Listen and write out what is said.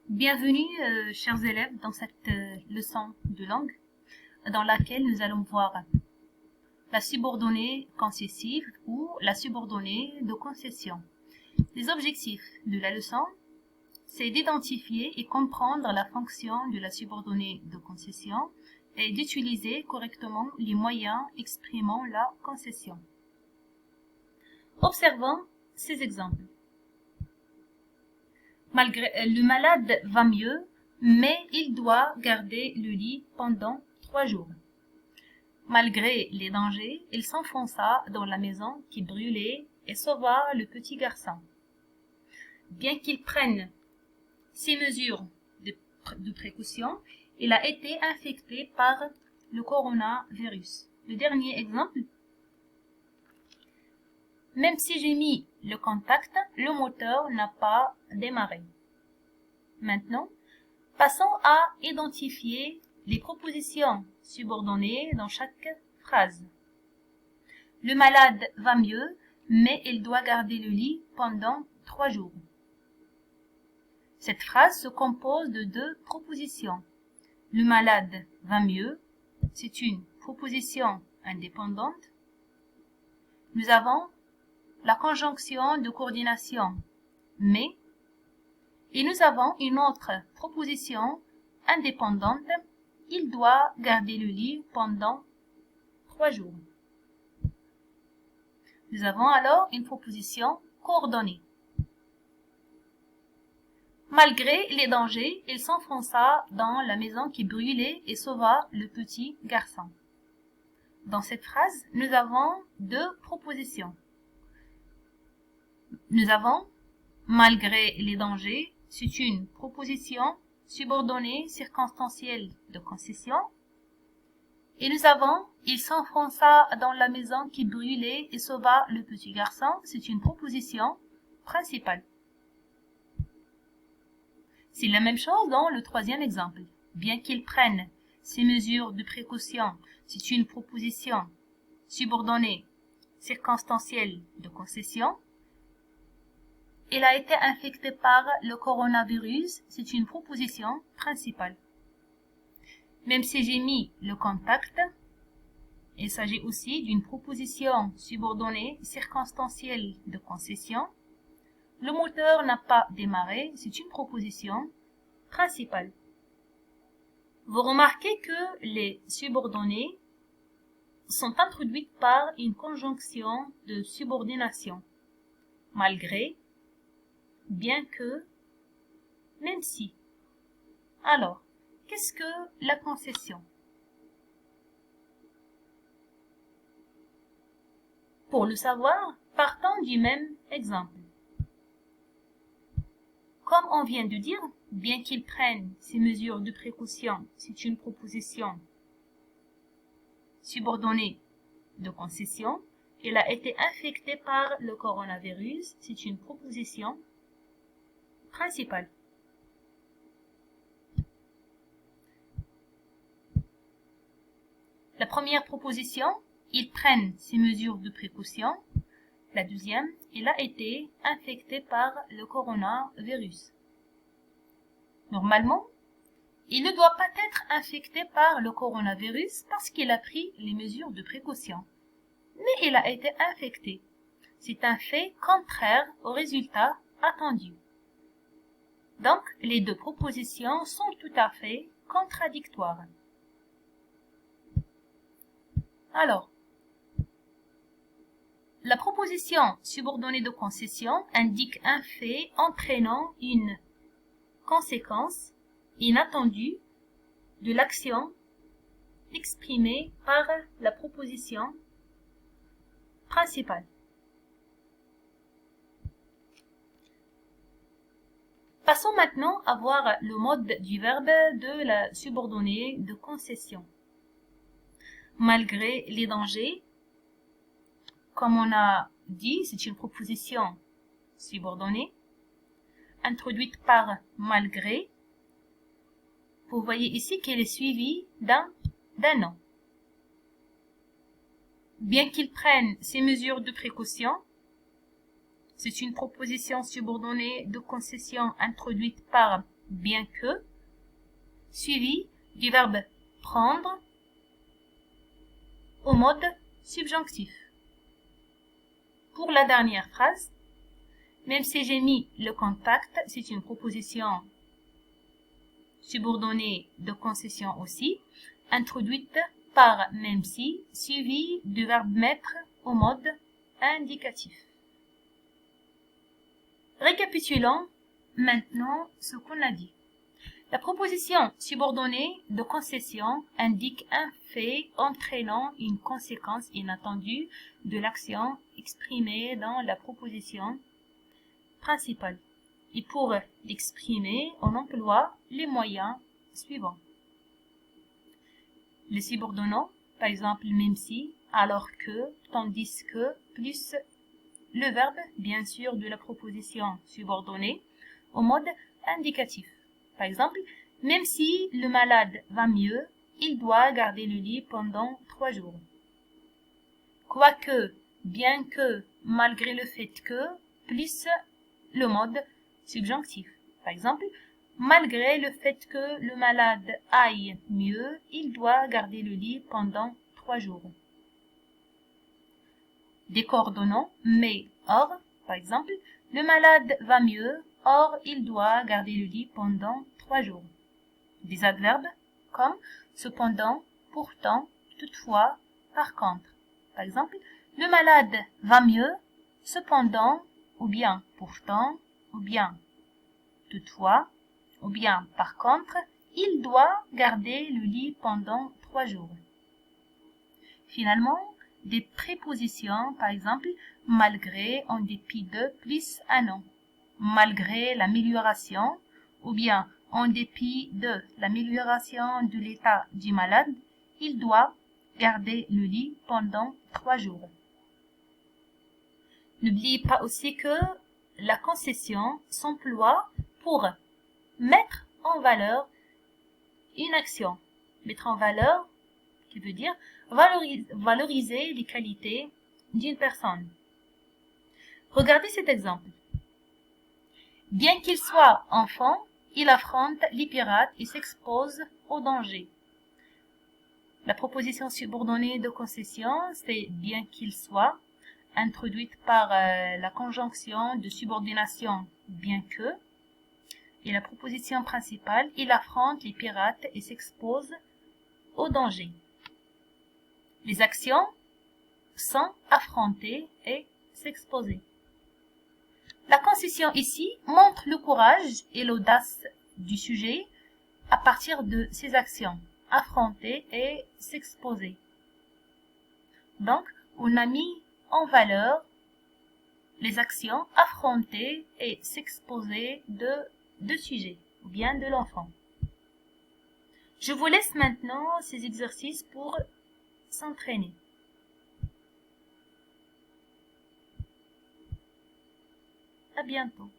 Bienvenue, chers élèves, dans cette leçon de langue dans laquelle nous allons voir la subordonnée concessive ou la subordonnée de concession. Les objectifs de la leçon, c'est d'identifier et comprendre la fonction de la subordonnée de concession et d'utiliser correctement les moyens exprimant la concession. Observons ces exemples. Le malade va mieux, mais il doit garder le lit pendant 3 jours. Malgré les dangers, il s'enfonça dans la maison qui brûlait et sauva le petit garçon. Bien qu'il prenne ces mesures de précaution, il a été infecté par le coronavirus. Le dernier exemple. Même si j'ai mis le contact, le moteur n'a pas démarré. Maintenant, passons à identifier les propositions subordonnées dans chaque phrase. Le malade va mieux, mais il doit garder le lit pendant 3 jours. Cette phrase se compose de 2 propositions. Le malade va mieux, c'est une proposition indépendante. Nous avons la conjonction de coordination mais, et nous avons une autre proposition indépendante. Il doit garder le lit pendant 3 jours. Nous avons alors une proposition coordonnée. Malgré les dangers, il s'enfonça dans la maison qui brûlait et sauva le petit garçon. Dans cette phrase, nous avons 2 propositions. Nous avons malgré les dangers, c'est une proposition subordonnée circonstancielle de concession. Et nous avons il s'enfonça dans la maison qui brûlait et sauva le petit garçon, c'est une proposition principale. C'est la même chose dans le troisième exemple. Bien qu'il prenne ces mesures de précaution, c'est une proposition subordonnée circonstancielle de concession. Il a été infecté par le coronavirus, c'est une proposition principale. Même si j'ai mis le contact, il s'agit aussi d'une proposition subordonnée circonstancielle de concession. Le moteur n'a pas démarré, c'est une proposition principale. Vous remarquez que les subordonnées sont introduites par une conjonction de subordination. Malgré, bien que, même si. Alors, qu'est-ce que la concession? Pour le savoir, partons du même exemple. Comme on vient de dire, bien qu'il prenne ces mesures de précaution, c'est une proposition subordonnée de concession. Il a été infecté par le coronavirus, c'est une proposition principale. La première proposition, ils prennent ces mesures de précaution. La deuxième, il a été infecté par le coronavirus. Normalement, il ne doit pas être infecté par le coronavirus parce qu'il a pris les mesures de précaution. Mais il a été infecté. C'est un fait contraire au résultat attendu. Donc, les 2 propositions sont tout à fait contradictoires. Alors, la proposition subordonnée de concession indique un fait entraînant une conséquence inattendue de l'action exprimée par la proposition principale. Passons maintenant à voir le mode du verbe de la subordonnée de concession. Malgré les dangers, comme on a dit, c'est une proposition subordonnée, introduite par malgré. Vous voyez ici qu'elle est suivie d'un nom. Bien qu'il prenne ces mesures de précaution, c'est une proposition subordonnée de concession introduite par bien que, suivi du verbe prendre au mode subjonctif. Pour la dernière phrase, même si j'ai mis le contact, c'est une proposition subordonnée de concession aussi, introduite par même si, suivi du verbe mettre au mode indicatif. Récapitulons maintenant ce qu'on a dit. La proposition subordonnée de concession indique un fait entraînant une conséquence inattendue de l'action exprimée dans la proposition principale. Et pour l'exprimer, on emploie les moyens suivants. Le subordonnant, par exemple même si, alors que, tandis que, plus le verbe, bien sûr, de la proposition subordonnée, au mode indicatif. Par exemple, même si le malade va mieux, il doit garder le lit pendant 3 jours. Quoique, bien que, malgré le fait que, plus le mode subjonctif. Par exemple, malgré le fait que le malade aille mieux, il doit garder le lit pendant 3 jours. Des coordonnants, mais, or, par exemple, le malade va mieux, or il doit garder le lit pendant 3 jours. Des adverbes, comme cependant, pourtant, toutefois, par contre. Par exemple, le malade va mieux, cependant, ou bien pourtant, ou bien toutefois, ou bien par contre, il doit garder le lit pendant 3 jours. Finalement, des prépositions, par exemple, malgré, en dépit de, plus un an. Malgré l'amélioration, ou bien en dépit de l'amélioration de l'état du malade, il doit garder le lit pendant 3 jours. N'oubliez pas aussi que la concession s'emploie pour mettre en valeur une action. Mettre en valeur, qui veut dire valoriser les qualités d'une personne. Regardez cet exemple. Bien qu'il soit enfant, il affronte les pirates et s'expose au danger. La proposition subordonnée de concession, c'est bien qu'il soit, introduite par la conjonction de subordination bien que, et la proposition principale, il affronte les pirates et s'expose au danger. Les actions sont affronter et s'exposer. La concession ici montre le courage et l'audace du sujet à partir de ses actions, affronter et s'exposer. Donc, on a mis en valeur les actions affronter et s'exposer de deux sujets, ou bien de l'enfant. Je vous laisse maintenant ces exercices pour s'entraîner. À bientôt.